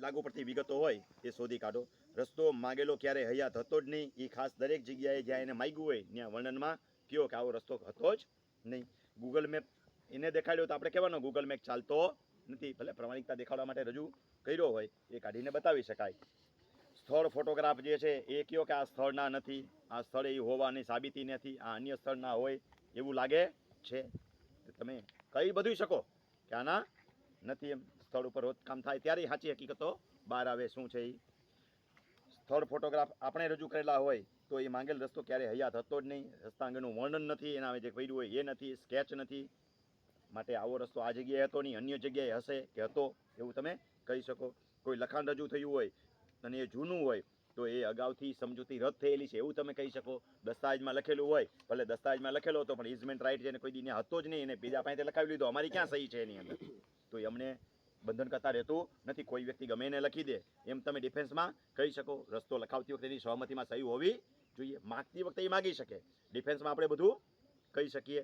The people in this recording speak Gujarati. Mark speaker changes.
Speaker 1: લાગુ પડતી વિગતો હોય એ શોધી કાઢો. રસ્તો માગેલો ક્યારે હયાત હતો જ નહીં, એ ખાસ દરેક જગ્યાએ જ્યાં એને માગ્યું હોય ત્યાં વર્ણનમાં કયો કે આવો રસ્તો હતો જ નહીં. ગૂગલ મેપ એને દેખાડ્યો તો આપણે કહેવાનો ગૂગલ મેપ ચાલતો નથી, ભલે પ્રમાણિકતા દેખાડવા માટે રજૂ કર્યો હોય એ કાઢીને બતાવી શકાય. સ્થળ ફોટોગ્રાફ જે છે એ કયો કે આ સ્થળના નથી, આ સ્થળ એ હોવાની સાબિતી નથી, આ અન્ય સ્થળના હોય એવું લાગે છે. તમે કહી બધું શકો કે આના નથી. એમ સ્થળ ઉપર રોજ કામ થાય ત્યારે સાચી હકીકતો બહાર આવે શું છે એ. સ્થળ ફોટોગ્રાફ આપણે રજૂ કરેલા હોય તો એ માંગેલ રસ્તો ક્યારે હયાત હતો જ નહીં, રસ્તા અંગેનું વર્ણન નથી, એના જે કર્યું હોય એ નથી, સ્કેચ નથી, માટે આવો રસ્તો આ જગ્યાએ હતો નહીં અન્ય જગ્યાએ હશે કે હતો એવું તમે કહી શકો. કોઈ લખાણ રજૂ થયું હોય અને એ જૂનું હોય તો એ અગાઉથી સમજૂતી રદ થયેલી છે એવું તમે કહી શકો. દસ્તાવેજમાં લખેલું હોય, ભલે દસ્તાવેજમાં લખેલો હતો પણ ઇઝમેન્ટ રાઇટ જેને કોઈ દી હતો જ નહીં, એને બીજા પાસે લખાવી લીધો, અમારી ક્યાં સહી છે એની અંદર, તો એ અમને બંધન કરતા રહેતું નથી. કોઈ વ્યક્તિ ગમે એને લખી દે એમ તમે ડિફેન્સમાં કહી શકો. રસ્તો લખાવતી વખતે એની સહમતિમાં સહી હોવી જોઈએ. માગતી વખતે એ માગી શકે, ડિફેન્સમાં આપણે બધું કહી શકીએ.